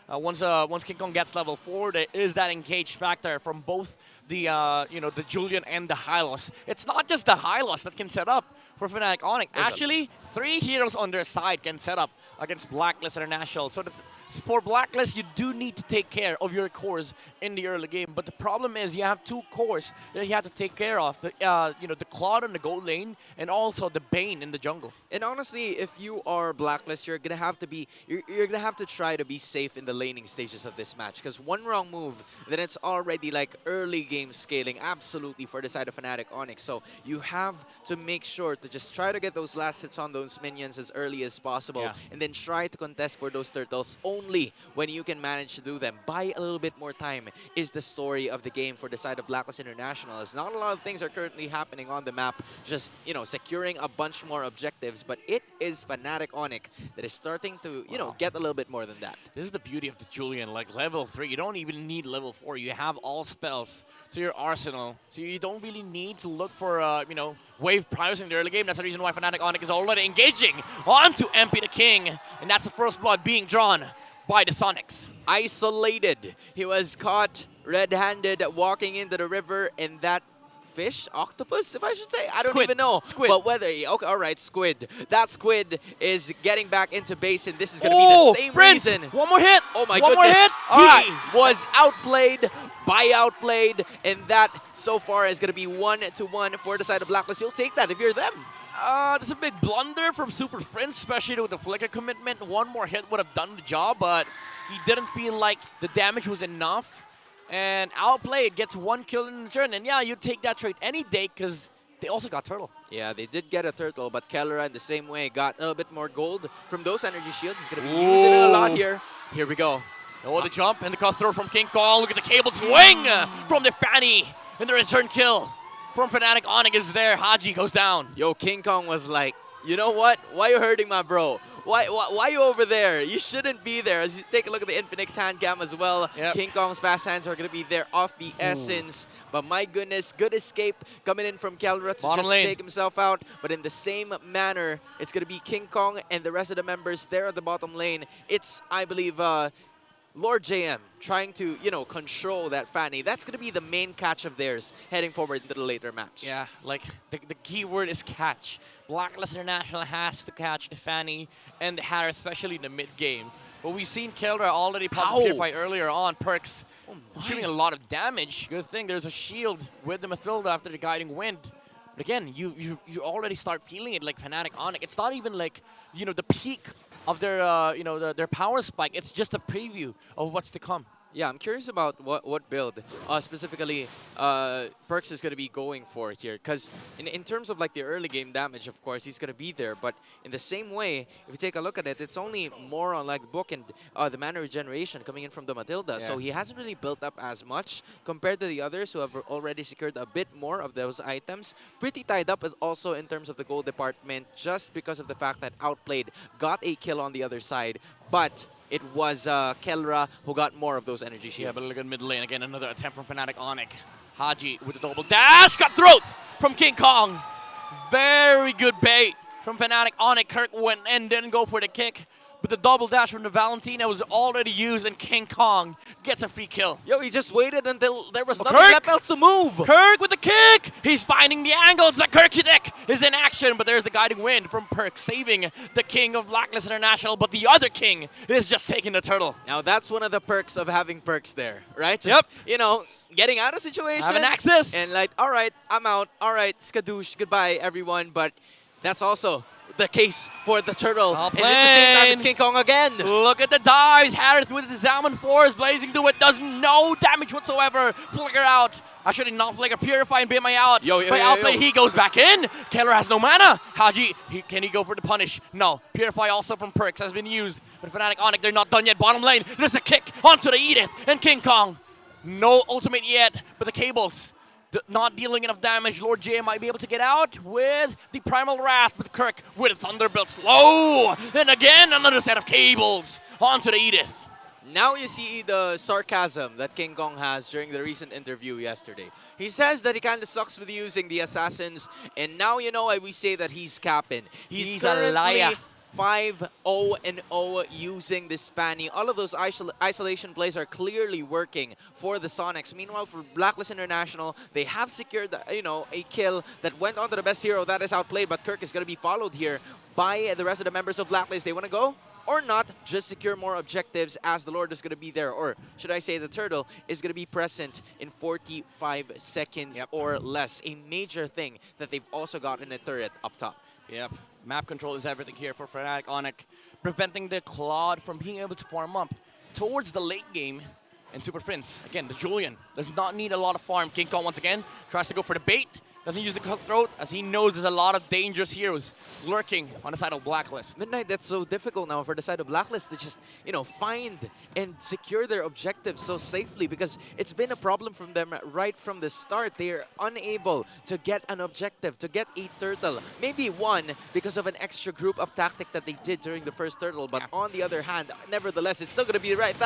Once King Kong gets level 4, there is that engaged factor from both the Julian and the Hylos. It's not just the Hylos that can set up for Fnatic Onic. Actually, 3 heroes on their side can set up against Blacklist International. So for Blacklist, you do need to take care of your cores in the early game. But the problem is you have 2 cores that you have to take care of. The Claude in the gold lane and also the Bane in the jungle. And honestly, if you are Blacklist, you're gonna have to try to be safe in the laning stages of this match. Because one wrong move, then it's already like early game scaling absolutely for the side of Fnatic Onic. So you have to make sure to just try to get those last hits on those minions as early as possible, and then try to contest for those turtles only when you can manage to do them. Buy a little bit more time is the story of the game for the side of Blacklist International. As not a lot of things are currently happening on the map, just securing a bunch more objectives, but it is Fnatic Onic that is starting to get a little bit more than that. This is the beauty of the Julian, like level 3. You don't even need level 4. You have all spells to your arsenal, so you don't really need to look for wave priors in the early game. That's the reason why Fnatic Onic is already engaging onto MP the King, and that's the first blood being drawn by the Sonics. Isolated. He was caught red-handed walking into the river, and that fish, octopus, if I should say, I don't even know. Squid. But whether okay, all right, squid. That squid is getting back into base, and this is going to be the same reason. One more hit. Oh my One goodness. more hit. He was outplayed by outplayed, and that so far is going to be 1-1 for the side of Blacklist. You'll take that if you're them. That's a big blunder from Super Prince, especially with the flicker commitment. One more hit would have done the job, but he didn't feel like the damage was enough. And outplayed, gets 1 kill in return. And yeah, you'd take that trade any day because they also got turtle. Yeah, they did get a turtle, but Kellera in the same way got a little bit more gold from those energy shields. He's going to be using it a lot here. Here we go. Oh, the jump and the cutthroat from King Kong. Look at the cable swing from the Fanny. And the return kill from Fnatic Onic is there. Haji goes down. Yo, King Kong was like, you know what? Why you hurting my bro? Why you over there? You shouldn't be there. As you take a look at the Infinix hand cam as well, King Kong's fast hands are going to be there off the essence. But my goodness, good escape coming in from Kellera to just take himself out. But in the same manner, it's going to be King Kong and the rest of the members there at the bottom lane. It's, I believe, Lord JM trying to, control that Fanny. That's going to be the main catch of theirs heading forward into the later match. Yeah, like the key word is catch. Blacklist International has to catch the Fanny and the Hatter, especially in the mid-game. But we've seen Kellera already pop Purify earlier on. Perks shooting a lot of damage. Good thing there's a shield with the Mathilda after the Guiding Wind. But again, you already start feeling it like Fnatic Onic. It's not even like, the peak of their, their power spike. It's just a preview of what's to come. Yeah, I'm curious about what build specifically Perks is going to be going for here. Because in terms of like the early game damage, of course, he's going to be there. But in the same way, if you take a look at it, it's only more on like book and the mana regeneration coming in from the Matilda. Yeah. So he hasn't really built up as much compared to the others who have already secured a bit more of those items. Pretty tied up also in terms of the gold department just because of the fact that Outplayed got a kill on the other side. But it was Kellera who got more of those energy shields. Yeah, but look at mid lane. Again, another attempt from Fnatic Onic. Haji with the double dash. Cutthroat from King Kong. Very good bait from Fnatic Onic. Kirk went and didn't go for the kick. But the double dash from the Valentina was already used, and King Kong gets a free kill. Yo, he just waited until there was nothing left else to move. Kirk with the kick. He's finding the angles. The Kirkidick is in action, but there's the Guiding Wind from Perk, saving the king of Blacklist International. But the other king is just taking the turtle. Now, that's one of the perks of having Perks there, right? Just, getting out of situations. Have an access. And like, all right, I'm out. All right, skadoosh, goodbye, everyone. But that's also the case for the turtle. And at the same time, it's King Kong again. Look at the dives. Harris with the Salmon Force blazing through it. Does no damage whatsoever. Flicker out. Actually, not Flicker. Purify and beat my out. Outplay, he goes back in. Kellera has no mana. Haji, can he go for the punish? No. Purify also from Perks has been used. But Fnatic Onic, they're not done yet. Bottom lane, there's a kick onto the Edith. And King Kong, no ultimate yet. But the cables not dealing enough damage. Lord J might be able to get out with the Primal Wrath, but Kirk with a Thunderbolt slow. And again, another set of cables onto the Edith. Now you see the sarcasm that King Kong has during the recent interview yesterday. He says that he kind of sucks with using the assassins, and now you know why we say that he's capping. He's a liar. 5-0-0 using this Fanny. All of those isolation plays are clearly working for the Sonics. Meanwhile, for Blacklist International, they have secured, a kill that went on to the best hero. That is outplayed, but Kirk is going to be followed here by the rest of the members of Blacklist. They want to go or not, just secure more objectives as the Lord is going to be there. Or should I say the Turtle is going to be present in 45 seconds or less. A major thing that they've also got in a turret up top. Yep. Map control is everything here for Fnatic Onic, preventing the Claude from being able to farm up towards the late game. And Super Prince, again, the Julian, does not need a lot of farm. King Kong once again tries to go for the bait. Doesn't use the cutthroat as he knows there's a lot of dangerous heroes lurking on the side of Blacklist. Midnight, that's so difficult now for the side of Blacklist to just, find and secure their objectives so safely, because it's been a problem from them right from the start. They're unable to get an objective, to get a turtle. Maybe one because of an extra group up tactic that they did during the first turtle, but on the other hand, nevertheless, it's still going to be right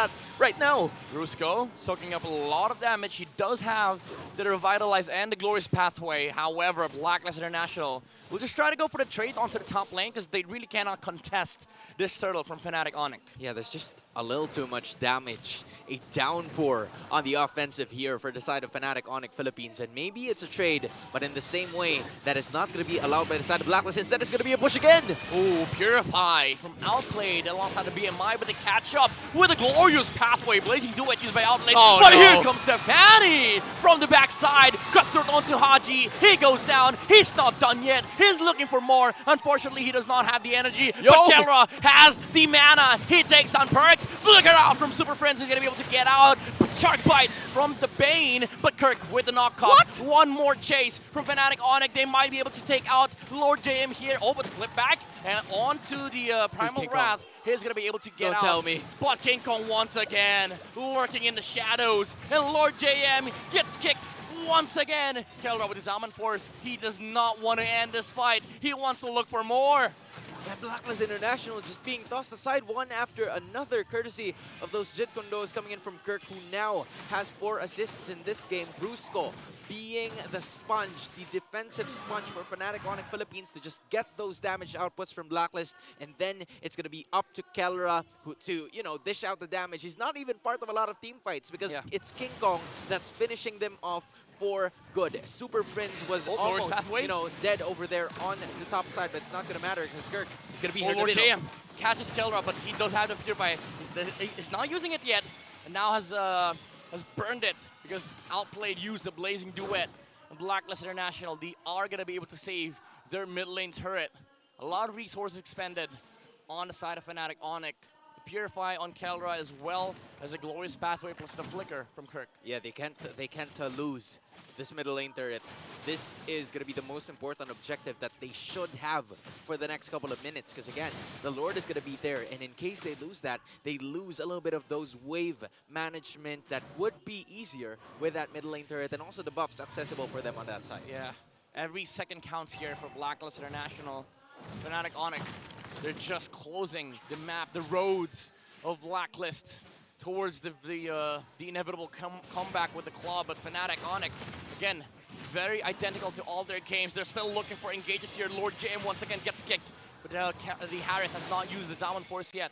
now. Brusco soaking up a lot of damage. He does have the Revitalize and the Glorious Pathway. However, Blacklist International will just try to go for the trade onto the top lane because they really cannot contest this turtle from Fnatic Onic. Yeah, there's just a little too much damage. A downpour on the offensive here for the side of Fnatic Onic Philippines. And maybe it's a trade, but in the same way, that is not going to be allowed by the side of Blacklist. Instead, it's going to be a push again. Ooh, Purify from Outplayed alongside the BMI, but they catch up with a Glorious Pathway. Blazing Duet used by Outplayed. But here comes Stefani from the backside. Cutthroat onto Haji. He goes down. He's not done yet. He's looking for more. Unfortunately, he does not have the energy. But Kelra has the mana. He takes down Perks. Flicker out from Super Friends. He's going to be able to get out. Shark Bite from the Bane. But Kirk with the knockoff. One more chase from Fnatic Onic. They might be able to take out Lord JM here. Oh, but flip back and onto the Primal Wrath. He's going to be able to get out. Don't tell me. But King Kong once again lurking in the shadows. And Lord JM gets kicked once again. Kelra with his Almond Force. He does not want to end this fight. He wants to look for more. And Blacklist International just being tossed aside one after another, courtesy of those Jit Condos coming in from Kirk, who now has 4 assists in this game. Brusco being the sponge, the defensive sponge for Fnatic Onic Philippines to just get those damage outputs from Blacklist. And then it's going to be up to Kelra to, dish out the damage. He's not even part of a lot of team fights because it's King Kong that's finishing them off for good. Super Prince was almost, dead over there on the top side, but it's not going to matter because Kirk is going to be here in the middle. JM catches Kelra, but he does have the Purify. He's not using it yet, and now has burned it because Outplayed used the Blazing Duet. And Blacklist International, they are going to be able to save their mid lane turret. A lot of resources expended on the side of Fnatic Onic. Purify on Kelra as well as a Glorious Pathway plus the Flicker from Kirk. Yeah, they can't lose this middle lane turret. This is going to be the most important objective that they should have for the next couple of minutes, because again, the Lord is going to be there, and in case they lose that, they lose a little bit of those wave management that would be easier with that middle lane turret, and also the buffs accessible for them on that side. Yeah, every second counts here for Blacklist International. Fnatic Onic, they're just closing the map, the roads of Blacklist towards the inevitable comeback with the Claw. But Fnatic Onic, again, very identical to all their games. They're still looking for engages here. Lord JM once again gets kicked, but the Harith has not used the Diamond Force yet.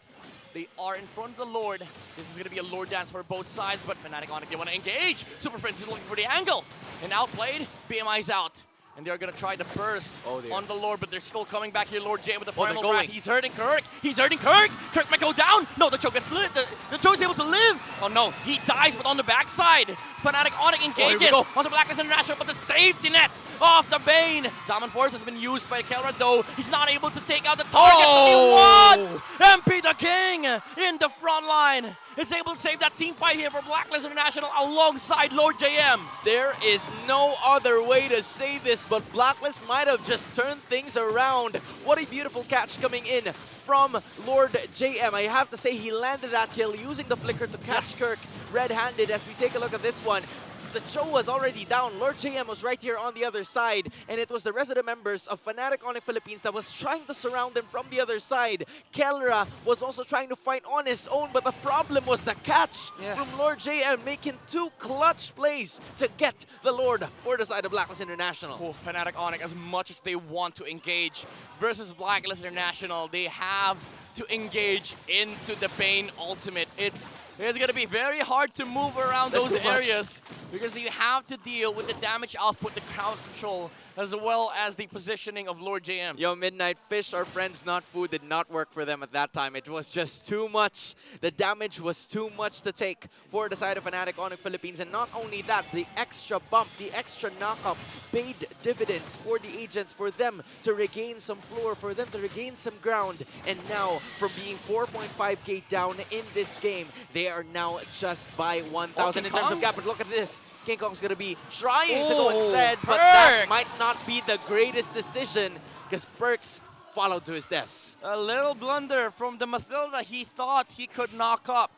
They are in front of the Lord. This is going to be a Lord dance for both sides, but Fnatic Onic, they want to engage. Super Prince is looking for the angle. And Outplayed, BMI's out. And they're going to try to burst on the Lord, but they're still coming back here. Lord J with the Primal Wrath. He's hurting Kirk. He's hurting Kirk. Kirk might go down. No, the choke gets lit. The choke's able to live. Oh no, he dies, but on the backside. Fnatic Onic engages on the Blacklist International, but the safety net off the Bane. Diamond Force has been used by Kelra, though. He's not able to take out the target. He wants MP the King in the front line. Is able to save that team fight here for Blacklist International alongside Lord JM. There is no other way to say this, but Blacklist might have just turned things around. What a beautiful catch coming in from Lord JM. I have to say he landed that kill using the flicker to catch Kirk red-handed as we take a look at this one. the show was already down. Lord JM was right here on the other side, and it was the resident members of Fnatic Onic Philippines that was trying to surround him from the other side. Kelra was also trying to fight on his own, but the problem was the catch from Lord JM, making 2 clutch plays to get the Lord for the side of Blacklist International. Oh, Fnatic Onic, as much as they want to engage versus Blacklist International, they have to engage into the Bane ultimate. It's going to be very hard to move around those areas because you have to deal with the damage output, the crowd control, as well as the positioning of Lord JM. Yo, Midnight Fish, our friends, not food, did not work for them at that time. It was just too much. The damage was too much to take for the side of Fnatic Onic Philippines. And not only that, the extra bump, the extra knockup paid dividends for the agents, for them to regain some floor, for them to regain some ground. And now, from being 4.5k down in this game, they are now just by 1,000 in terms of gap. But look at this. King Kong's going to be trying to go instead, but that might not be the greatest decision because Perks followed to his death. A little blunder from the Mathilda. He thought he could knock up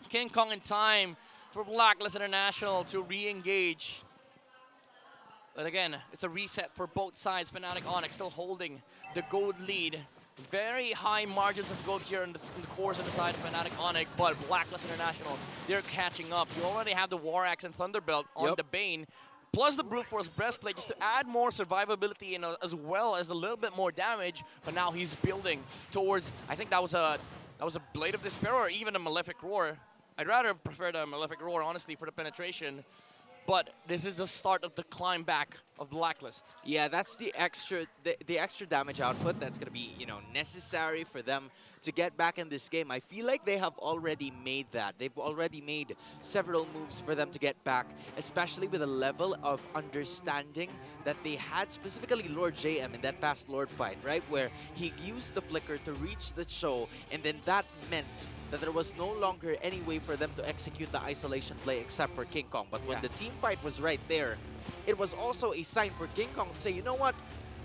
King Kong in time for Blacklist International to re-engage. But again, it's a reset for both sides. Fnatic Onic still holding the gold lead. Very high margins of gold here in the course on the side of Fnatic Onic, but Blacklist International, they're catching up. You already have the War Axe and Thunderbelt on the Bane, plus the Brute Force Breastplate just to add more survivability and as well as a little bit more damage. But now he's building towards, I think that was a Blade of Despair or even a Malefic Roar. I'd rather prefer the Malefic Roar, honestly, for the penetration. But this is the start of the climb back of Blacklist. Yeah, that's the extra damage output that's going to be, you know, necessary for them to get back in this game. I feel like they have already made that. They've already made several moves for them to get back, especially with a level of understanding that they had, specifically Lord JM in that past Lord fight, right? Where he used the flicker to reach the show, and then that meant that there was no longer any way for them to execute the isolation play except for King Kong. But when the team fight was right there, it was also a sign for King Kong to say, you know what?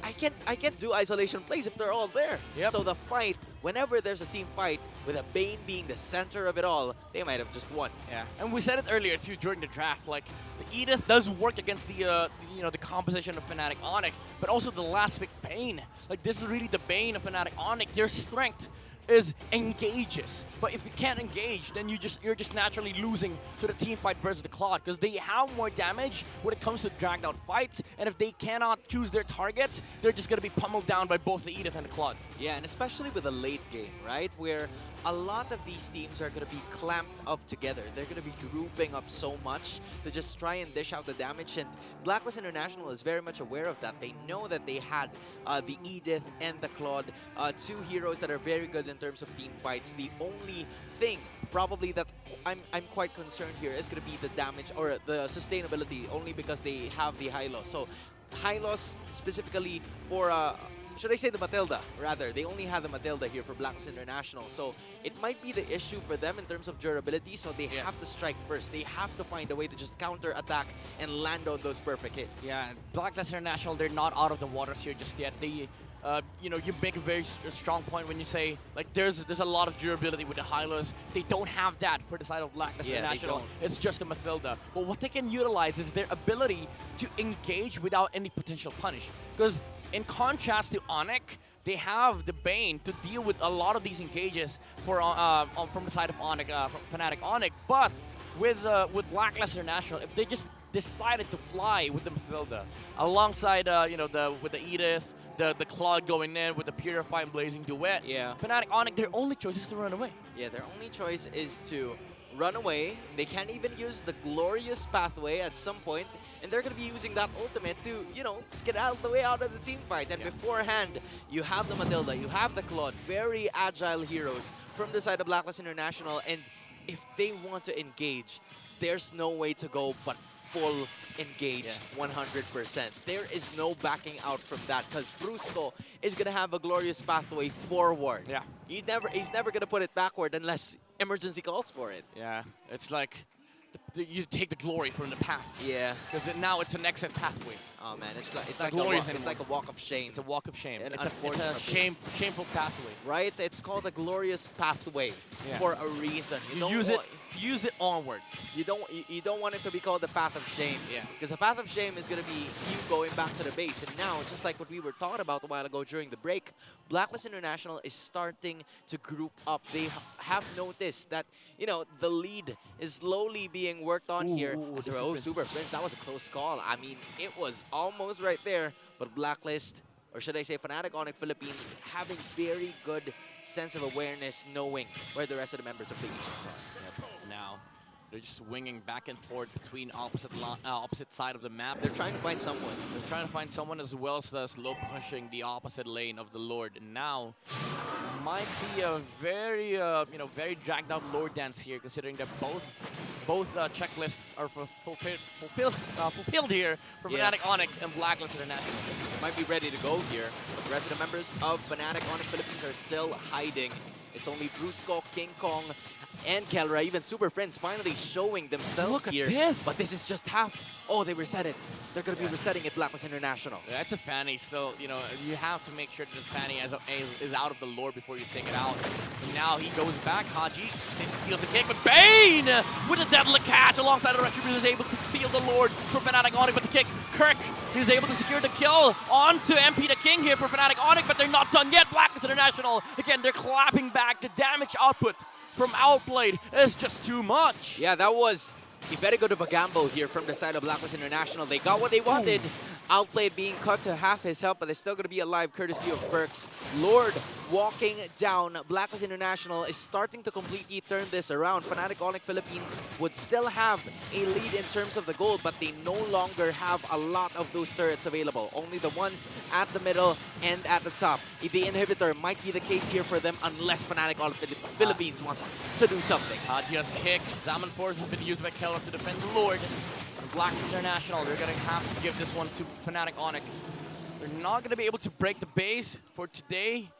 I can't do isolation plays if they're all there. So the fight, whenever there's a team fight, with a Bane being the center of it all, they might have just won. Yeah, and we said it earlier too during the draft. Like the Edith does work against the the composition of Fnatic Onic, but also the last pick Bane. Like this is really the Bane of Fnatic Onic. Their strength is engages, but if you can't engage, then you're just naturally losing to the team fight versus the Claude, because they have more damage when it comes to dragged out fights, and if they cannot choose their targets, they're just gonna be pummeled down by both the Edith and the Claude. Yeah, and especially with the late game, right, where a lot of these teams are gonna be clamped up together. They're gonna be grouping up so much to just try and dish out the damage, and Blacklist International is very much aware of that. They know that they had the Edith and the Claude, 2 heroes that are very good in terms of team fights. The only thing probably that I'm quite concerned here is going to be the damage or the sustainability, only because they have the high loss. So high loss specifically for should I say the Matilda, rather. They only have the Matilda here for Blacklist International. So it might be the issue for them in terms of durability. So they have to strike first. They have to find a way to just counter-attack and land on those perfect hits. Yeah, Blacklist International, they're not out of the waters here just yet. They, you know, you make a very strong point when you say, like, there's a lot of durability with the Hylos. They don't have that for the side of Blacklist International. It's just a Mathilda. But what they can utilize is their ability to engage without any potential punish. Because in contrast to Onic, they have the Bane to deal with a lot of these engages for from the side of Onic, from Fnatic Onic. But with Blacklist International, if they just decided to fly with the Mathilda alongside, you know, with the Edith, the Claude going in with the Purify and Blazing Duet, Fnatic Onic, their only choice is to run away. Yeah, their only choice is to run away. They can't even use the Glorious Pathway at some point, and they're going to be using that ultimate to, you know, just get out of the way out of the team fight. And beforehand, you have the Matilda, you have the Claude, very agile heroes from the side of Blacklist International, and if they want to engage, there's no way to go but full engage 100%. There is no backing out from that, because Brusco is going to have a Glorious Pathway forward. Yeah. He's never going to put it backward unless emergency calls for it. Yeah, it's like you take the glory from the path. Yeah. Because now it's an exit pathway. Oh man, it's not like glorious it's like a walk of shame. It's a walk of shame. And It's a shameful pathway. Right? It's called a glorious pathway for a reason. You use it onward. You don't want it to be called the path of shame. Yeah. Because the path of shame is gonna be you going back to the base. And now, just like what we were talking about a while ago during the break, Blacklist International is starting to group up. They have noticed that, you know, the lead is slowly being worked on here. Super Prince, that was a close call. I mean, it was almost right there, but Blacklist, or should I say Fnatic Onic Philippines, having very good sense of awareness, knowing where the rest of the members of the agents are. Now, they're just swinging back and forth between opposite side of the map. They're trying to find someone. They're trying to find someone as well as slow pushing the opposite lane of the Lord. And now, might see a very, very dragged out Lord dance here, considering that both checklists are fulfilled here for Fnatic Onic and Blacklist International. Might be ready to go here, but the rest of the members of Fnatic Onic Philippines are still hiding. It's only Brusco, King Kong, and Kelra, even Super Friends, finally showing themselves here. Look at this! But this is just half. Oh, they reset it. They're going to be resetting it, Blacklist International. That's a Fanny still, you know, you have to make sure that the Fanny is out of the lore before you take it out. And now he goes back, Haji steals the kick, but Bane with a deadly catch alongside the Retribution is able to steal the Lord for Fnatic Onic, but the kick, Kirk is able to secure the kill onto MP the King here for Fnatic Onic, but they're not done yet. Blacklist International, again, they're clapping back. The damage output from Outplayed is just too much. Yeah, that was a very good of a gamble here from the side of Blacklist International. They got what they wanted. Outplayed being cut to half his health, but it's still going to be alive courtesy of Perks. Lord walking down. Blacklist International is starting to completely turn this around. Fnatic Onic Philippines would still have a lead in terms of the gold, but they no longer have a lot of those turrets available. Only the ones at the middle and at the top. The inhibitor might be the case here for them unless Fnatic Onic Philippines wants to do something. Just kick. Zaman Force has been used by Keller to defend the Lord. Blacklist International, they're going to have to give this one to Fnatic Onic. They're not going to be able to break the base for today,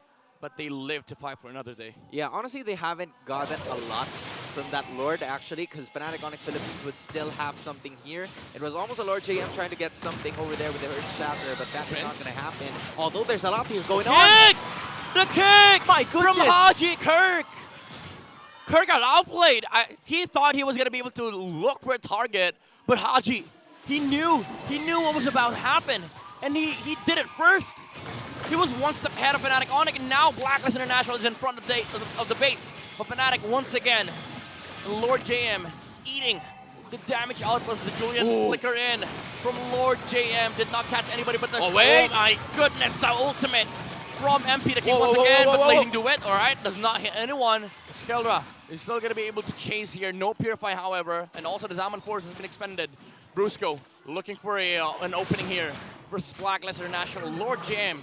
but they live to fight for another day. Yeah, honestly, they haven't gotten a lot from that Lord, actually, because Fnatic Onic Philippines would still have something here. It was almost a Lord JM trying to get something over there with the Earth Shatter, but that's not going to happen. Although there's a lot here going on. The kick! My goodness! From Haji Kirk! Kirk got outplayed. He thought he was going to be able to look for a target, but Haji, he knew what was about to happen, and he did it first. He was one step ahead of Fnatic Onic, and now Blacklist International is in front of the base. But Fnatic once again, Lord JM eating the damage output of the Julian flicker in from Lord JM. Did not catch anybody, but oh my goodness, the ultimate from MP the King once again, but Blazing Duet, alright, does not hit anyone. Keldra is still going to be able to chase here. No Purify, however, and also the Zaman Force has been expended. Brusco looking for an opening here versus Blacklist International. Lord Jam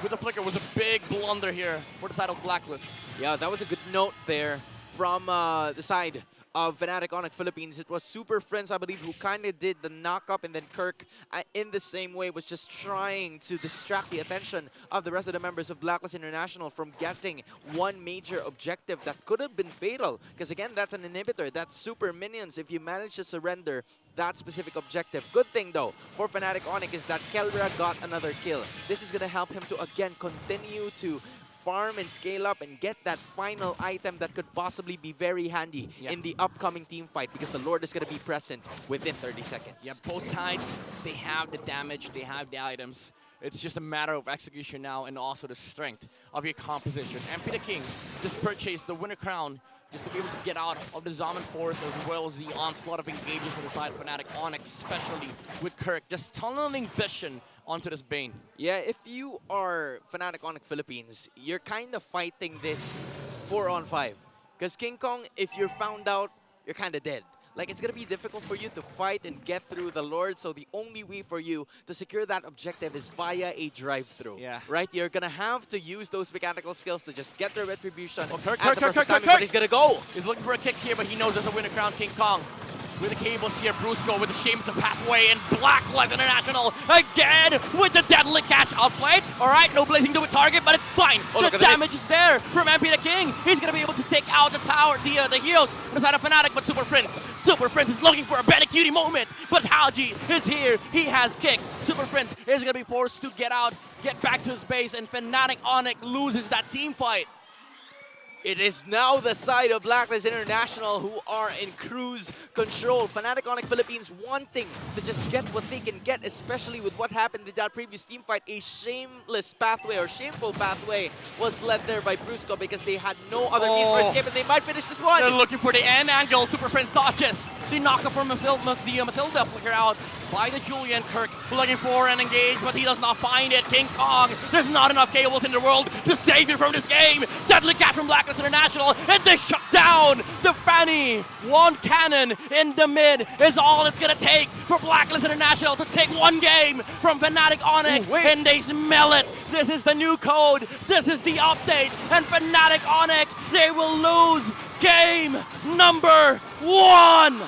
with the flicker was a big blunder here for the side of Blacklist. Yeah, that was a good note there from the side of Fnatic Onic Philippines. It was Super Friends, I believe, who kind of did the knock-up, and then Kirk, in the same way, was just trying to distract the attention of the rest of the members of Blacklist International from getting one major objective that could have been fatal. Because again, that's an inhibitor, that's super minions. If you manage to surrender that specific objective. Good thing though for Fnatic Onic is that Kelra got another kill. This is going to help him to again continue to farm and scale up and get that final item that could possibly be very handy in the upcoming team fight, because the Lord is going to be present within 30 seconds. Yeah, both sides, they have the damage, they have the items. It's just a matter of execution now and also the strength of your composition. MP the King just purchased the Winter Crown just to be able to get out of the Zaman Force, as well as the onslaught of engagement from the side of Fnatic Onic, especially with Kirk just tunneling vision onto this Bane. Yeah, if you are Fnatic Onic Philippines, you're kind of fighting this 4-on-5. Because King Kong, if you're found out, you're kind of dead. Like, it's going to be difficult for you to fight and get through the Lord, so the only way for you to secure that objective is via a drive-through. Yeah. Right? You're going to have to use those mechanical skills to just get the retribution. Oh, Kirk, but he's going to go. He's looking for a kick here, but he knows there's a Winter Crown. King Kong with the cables here. Brusco with the shameful pathway, and Blacklist International again with the deadly catch. Outplayed. All right, no blazing do with target, but it's fine. The damage is there from Mpl-King. He's gonna be able to take out the tower, the heroes on the side of Fnatic, but Super Prince is looking for a Benny Cutie moment, but Haji is here. He has kicked. Super Prince is gonna be forced to get out, get back to his base, and Fnatic Onic loses that team fight. It is now the side of Blacklist International who are in cruise control. Fnatic Onic Philippines wanting to just get what they can get, especially with what happened in that previous team fight. A shameless pathway or shameful pathway was led there by Brusco because they had no other means for escape, and they might finish this one. They're looking for the end angle. Super Prince dodges. The knockup from the Matilda flicker out by the Julian. Kirk looking for an engage, but he does not find it. King Kong, there's not enough cables in the world to save you from this game. Deadly catch from Blacklist International, and they shut down the Fanny. One cannon in the mid is all it's gonna take for Blacklist International to take one game from Fnatic Onic, and they smell it. This is the new code. This is the update, and Fnatic Onic, they will lose game number 1.